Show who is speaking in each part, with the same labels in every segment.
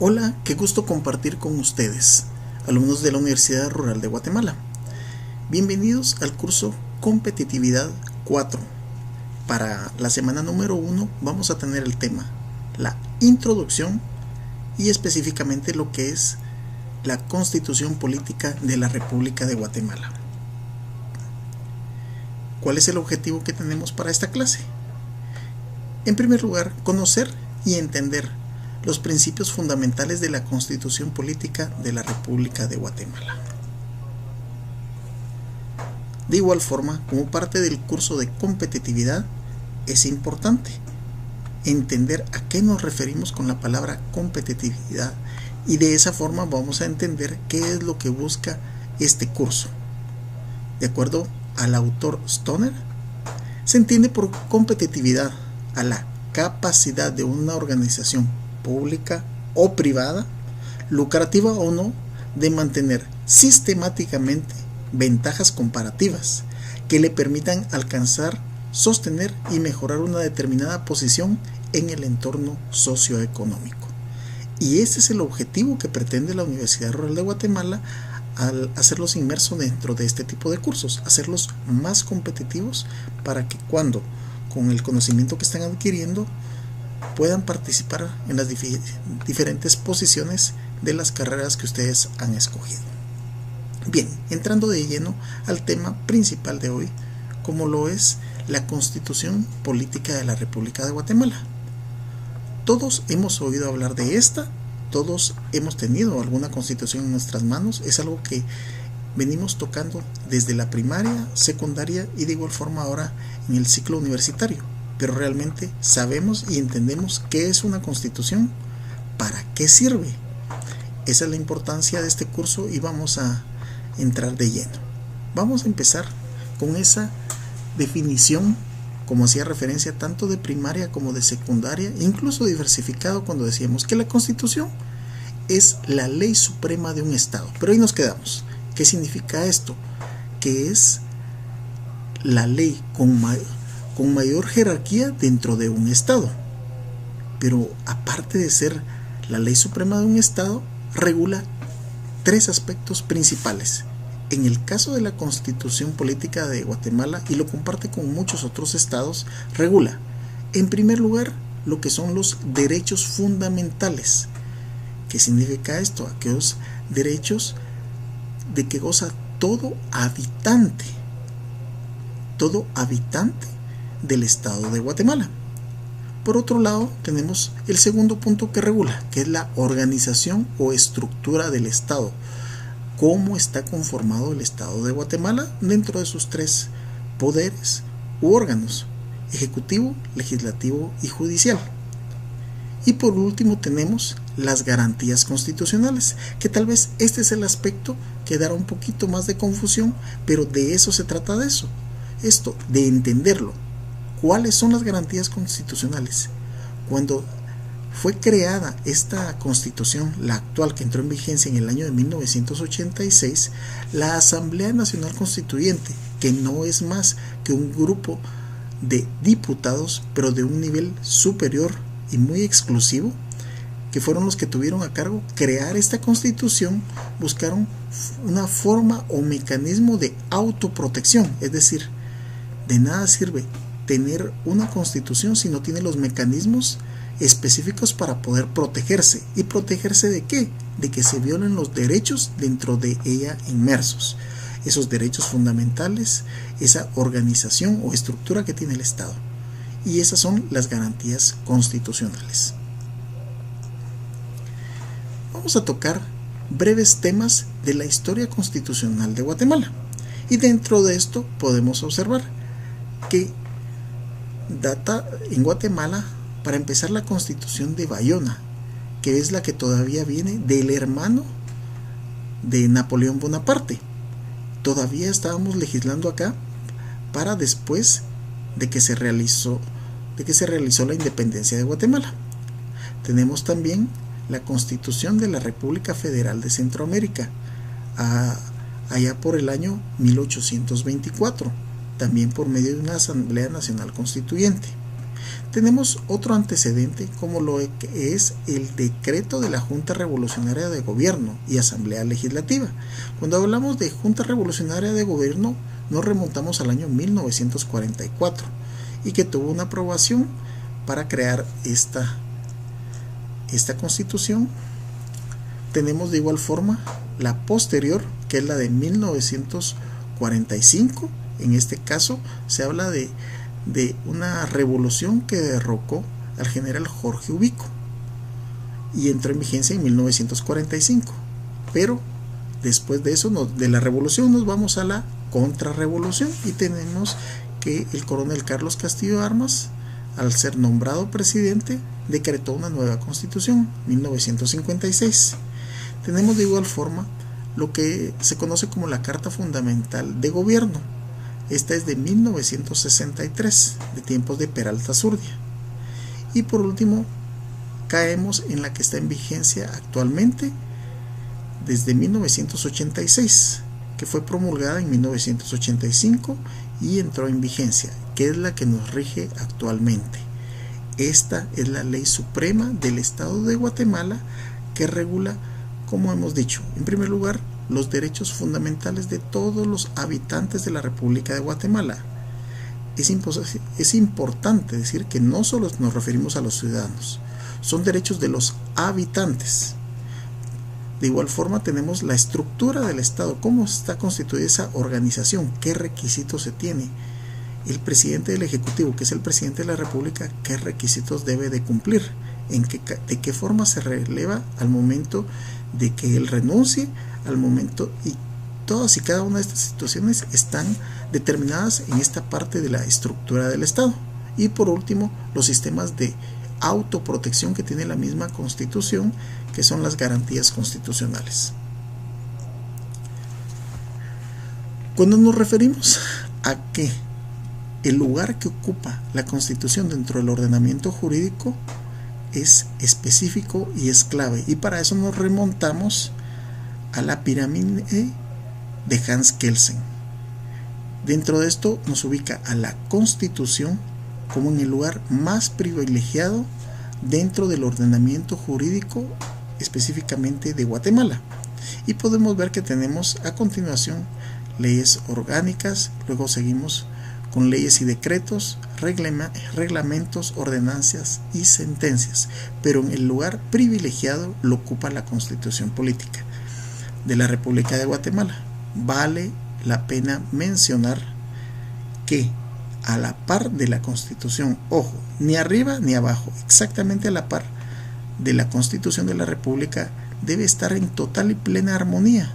Speaker 1: Hola, qué gusto compartir con ustedes, alumnos de la Universidad Rural de Guatemala. Bienvenidos al curso Competitividad 4. Para la semana número 1 vamos a tener el tema, la introducción y específicamente lo que es la Constitución Política de la República de Guatemala. ¿Cuál es el objetivo que tenemos para esta clase? En primer lugar, conocer y entender los principios fundamentales de la Constitución Política de la República de Guatemala. De igual forma, como parte del curso de competitividad, es importante entender a qué nos referimos con la palabra competitividad y de esa forma vamos a entender qué es lo que busca este curso. De acuerdo al autor Stoner, se entiende por competitividad a la capacidad de una organización pública o privada, lucrativa o no, de mantener sistemáticamente ventajas comparativas que le permitan alcanzar, sostener y mejorar una determinada posición en el entorno socioeconómico. Y este es el objetivo que pretende la Universidad Rural de Guatemala al hacerlos inmersos dentro de este tipo de cursos, hacerlos más competitivos para que cuando, con el conocimiento que están adquiriendo, puedan participar en las diferentes posiciones de las carreras que ustedes han escogido. Bien, entrando de lleno al tema principal de hoy, como lo es la Constitución Política de la República de Guatemala. Todos hemos oído hablar de esta, todos hemos tenido alguna constitución en nuestras manos, es algo que venimos tocando desde la primaria, secundaria y de igual forma ahora en el ciclo universitario. Pero realmente sabemos y entendemos qué es una constitución, para qué sirve. Esa es la importancia de este curso y vamos a entrar de lleno. Vamos a empezar con esa definición, como hacía referencia tanto de primaria como de secundaria, incluso diversificado cuando decíamos que la constitución es la ley suprema de un estado. Pero ahí nos quedamos. ¿Qué significa esto? Que es la ley con mayor jerarquía dentro de un estado. Pero aparte de ser la ley suprema de un estado, regula tres aspectos principales. En el caso de la Constitución Política de Guatemala, y lo comparte con muchos otros estados, regula, en primer lugar, lo que son los derechos fundamentales. ¿Qué significa esto? Aquellos derechos de que goza todo habitante del estado de Guatemala. Por otro lado, tenemos el segundo punto que regula, que es la organización o estructura del estado. Cómo está conformado el estado de Guatemala dentro de sus tres poderes u órganos: ejecutivo, legislativo y judicial. Y por último tenemos las garantías constitucionales, que tal vez este es el aspecto que dará un poquito más de confusión, pero de eso se trata esto, de entenderlo. ¿Cuáles son las garantías constitucionales? Cuando fue creada esta constitución, la actual que entró en vigencia en el año de 1986, la Asamblea Nacional Constituyente, que no es más que un grupo de diputados, pero de un nivel superior y muy exclusivo, que fueron los que tuvieron a cargo crear esta constitución, buscaron una forma o mecanismo de autoprotección. Es decir, de nada sirve tener una constitución si no tiene los mecanismos específicos para poder protegerse. ¿Y protegerse de qué? De que se violen los derechos dentro de ella inmersos. Esos derechos fundamentales, esa organización o estructura que tiene el Estado. Y esas son las garantías constitucionales. Vamos a tocar breves temas de la historia constitucional de Guatemala. Y dentro de esto podemos observar que data en Guatemala, para empezar, la Constitución de Bayona, que es la que todavía viene del hermano de Napoleón Bonaparte. Todavía estábamos legislando acá para después de que se realizó la independencia de Guatemala. Tenemos también la Constitución de la República Federal de Centroamérica, allá por el año 1824, también por medio de una Asamblea Nacional Constituyente. Tenemos otro antecedente como lo que es el decreto de la Junta Revolucionaria de Gobierno y Asamblea Legislativa. Cuando hablamos de Junta Revolucionaria de Gobierno nos remontamos al año 1944 y que tuvo una aprobación para crear esta constitución. Tenemos de igual forma la posterior, que es la de 1945. En este caso se habla de una revolución que derrocó al general Jorge Ubico y entró en vigencia en 1945. Pero después de eso, de la revolución, nos vamos a la contrarrevolución y tenemos que el coronel Carlos Castillo Armas, al ser nombrado presidente, decretó una nueva constitución, 1956. Tenemos de igual forma lo que se conoce como la Carta Fundamental de Gobierno. Esta es de 1963, de tiempos de Peralta Zurdia. Y por último, caemos en la que está en vigencia actualmente desde 1986, que fue promulgada en 1985 y entró en vigencia, que es la que nos rige actualmente. Esta es la ley suprema del Estado de Guatemala que regula, como hemos dicho, en primer lugar, los derechos fundamentales de todos los habitantes de la República de Guatemala. Es importante decir que no solo nos referimos a los ciudadanos, son derechos de los habitantes. De igual forma tenemos la estructura del Estado, cómo está constituida esa organización, qué requisitos se tiene. El presidente del Ejecutivo, que es el presidente de la República, qué requisitos debe de cumplir, de qué forma se releva al momento de que él renuncie, al momento, y todas y cada una de estas situaciones están determinadas en esta parte de la estructura del Estado. Y por último, los sistemas de autoprotección que tiene la misma Constitución, que son las garantías constitucionales. Cuando nos referimos a que el lugar que ocupa la Constitución dentro del ordenamiento jurídico es específico y es clave, y para eso nos remontamos a la pirámide de Hans Kelsen. Dentro de esto nos ubica a la Constitución como en el lugar más privilegiado dentro del ordenamiento jurídico, específicamente de Guatemala. Y podemos ver que tenemos a continuación leyes orgánicas, luego seguimos con leyes y decretos, reglamentos, ordenanzas y sentencias, pero en el lugar privilegiado lo ocupa la Constitución Política de la República de Guatemala. Vale la pena mencionar que a la par de la Constitución, ojo, ni arriba ni abajo, exactamente a la par de la Constitución de la República, debe estar en total y plena armonía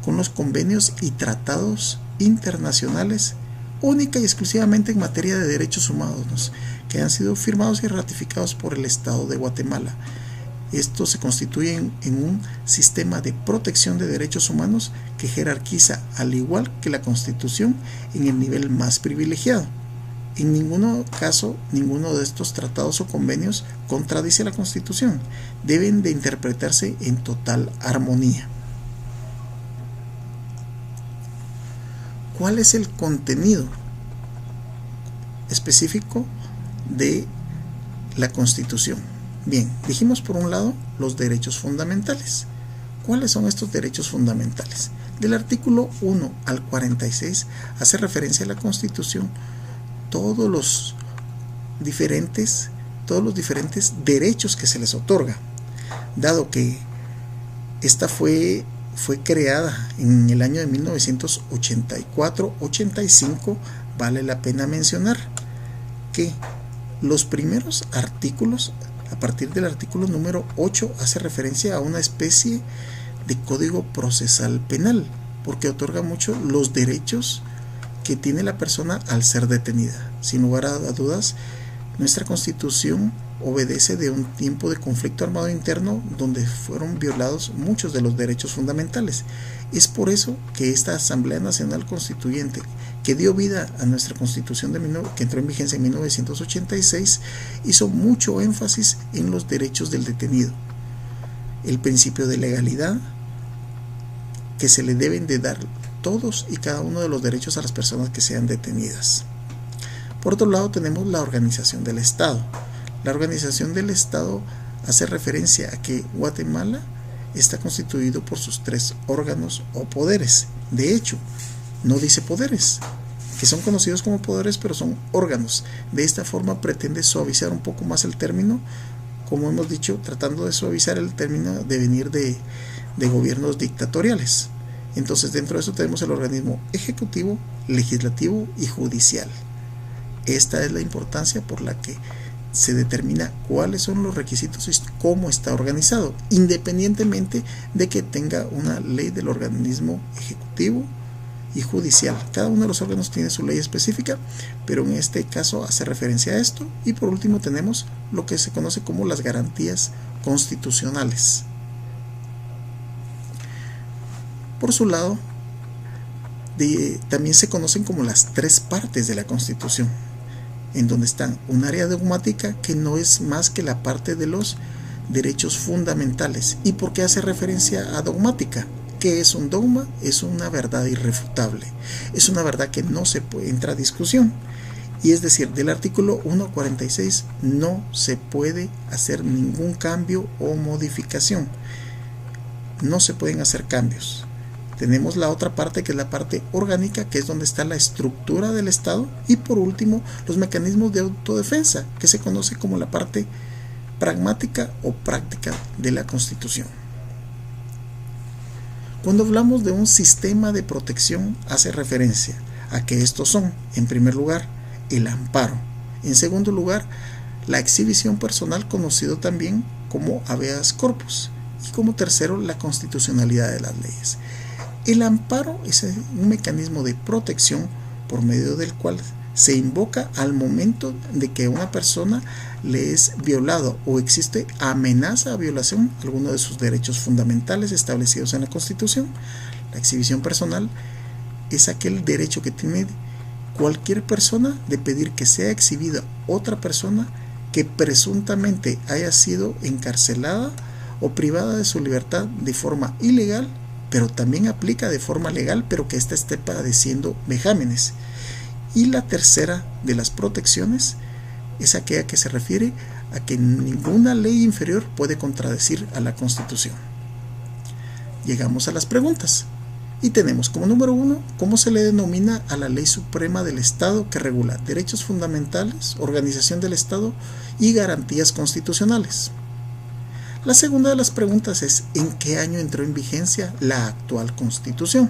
Speaker 1: con los convenios y tratados internacionales, única y exclusivamente en materia de derechos humanos, que han sido firmados y ratificados por el Estado de Guatemala. Esto se constituye en un sistema de protección de derechos humanos que jerarquiza, al igual que la Constitución, en el nivel más privilegiado. En ningún caso, ninguno de estos tratados o convenios contradice la Constitución. Deben de interpretarse en total armonía. ¿Cuál es el contenido específico de la Constitución? Bien, dijimos por un lado los derechos fundamentales. ¿Cuáles son estos derechos fundamentales? Del artículo 1 al 46 hace referencia a la Constitución todos los diferentes derechos que se les otorga, dado que esta fue creada en el año de 1984-85. Vale la pena mencionar que los primeros artículos, a partir del artículo número 8, hace referencia a una especie de código procesal penal, porque otorga mucho los derechos que tiene la persona al ser detenida. Sin lugar a dudas, nuestra Constitución obedece de un tiempo de conflicto armado interno donde fueron violados muchos de los derechos fundamentales. Es por eso que esta Asamblea Nacional Constituyente, que dio vida a nuestra Constitución que entró en vigencia en 1986, hizo mucho énfasis en los derechos del detenido, el principio de legalidad, que se le deben de dar todos y cada uno de los derechos a las personas que sean detenidas. Por otro lado tenemos la organización del Estado. La organización del Estado hace referencia a que Guatemala está constituido por sus 3 órganos o poderes. De hecho, no dice poderes, que son conocidos como poderes, pero son órganos. De esta forma pretende suavizar un poco más el término, como hemos dicho, tratando de suavizar el término de venir de gobiernos dictatoriales. Entonces, dentro de eso tenemos el organismo ejecutivo, legislativo y judicial. Esta es la importancia por la que se determina cuáles son los requisitos y cómo está organizado, independientemente de que tenga una ley del organismo ejecutivo y judicial. Cada uno de los órganos tiene su ley específica, pero en este caso hace referencia a esto. Y por último tenemos lo que se conoce como las garantías constitucionales. Por su lado, también se conocen como las 3 partes de la Constitución, en donde están un área dogmática, que no es más que la parte de los derechos fundamentales. ¿Y por qué hace referencia a dogmática? ¿Qué es un dogma? Es una verdad irrefutable, es una verdad que no se puede entrar a discusión. Y es decir, del artículo 146 no se puede hacer ningún cambio o modificación, no se pueden hacer cambios. Tenemos la otra parte, que es la parte orgánica, que es donde está la estructura del Estado. Y por último, los mecanismos de autodefensa, que se conoce como la parte pragmática o práctica de la Constitución. Cuando hablamos de un sistema de protección, hace referencia a que estos son, en primer lugar, el amparo. En segundo lugar, la exhibición personal, conocido también como habeas corpus. Y como tercero, la constitucionalidad de las leyes. El amparo es un mecanismo de protección por medio del cual se invoca al momento de que una persona le es violado o existe amenaza a violación de alguno de sus derechos fundamentales establecidos en la Constitución. La exhibición personal es aquel derecho que tiene cualquier persona de pedir que sea exhibida otra persona que presuntamente haya sido encarcelada o privada de su libertad de forma ilegal, pero también aplica de forma legal, pero que ésta esté padeciendo vejámenes. Y la tercera de las protecciones es aquella que se refiere a que ninguna ley inferior puede contradecir a la Constitución. Llegamos a las preguntas y tenemos como número 1, ¿cómo se le denomina a la ley suprema del Estado que regula derechos fundamentales, organización del Estado y garantías constitucionales? La segunda de las preguntas es, ¿en qué año entró en vigencia la actual Constitución?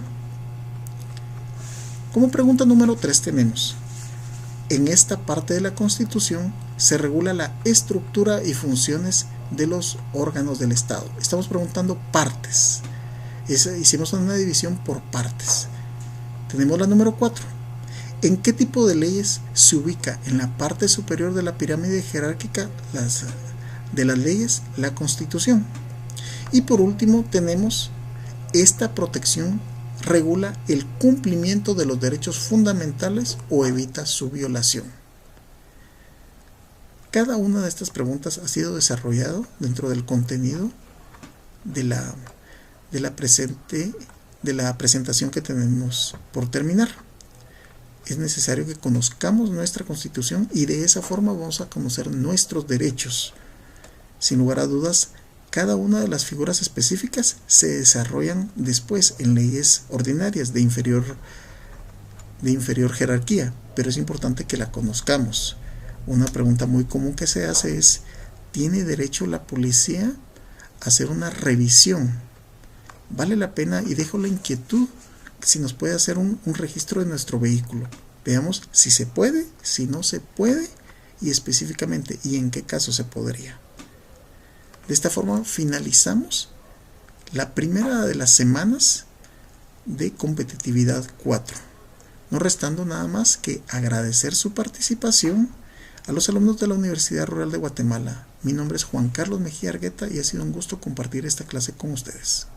Speaker 1: Como pregunta número 3 tenemos, en esta parte de la Constitución se regula la estructura y funciones de los órganos del Estado. Estamos preguntando partes. Hicimos una división por partes. Tenemos la número 4. ¿En qué tipo de leyes se ubica en la parte superior de la pirámide jerárquica de las leyes la Constitución? Y por último tenemos, esta protección regula el cumplimiento de los derechos fundamentales o evita su violación. Cada una de estas preguntas ha sido desarrollado dentro del contenido de la presentación que tenemos por terminar. Es necesario que conozcamos nuestra Constitución y de esa forma vamos a conocer nuestros derechos. Sin lugar a dudas, cada una de las figuras específicas se desarrollan después en leyes ordinarias de inferior jerarquía, pero es importante que la conozcamos. Una pregunta muy común que se hace es, ¿tiene derecho la policía a hacer una revisión? Vale la pena, y dejo la inquietud, si nos puede hacer un registro de nuestro vehículo. Veamos si se puede, si no se puede, y específicamente, y en qué caso se podría. De esta forma finalizamos la primera de las semanas de competitividad 4, no restando nada más que agradecer su participación a los alumnos de la Universidad Rural de Guatemala. Mi nombre es Juan Carlos Mejía Argueta y ha sido un gusto compartir esta clase con ustedes.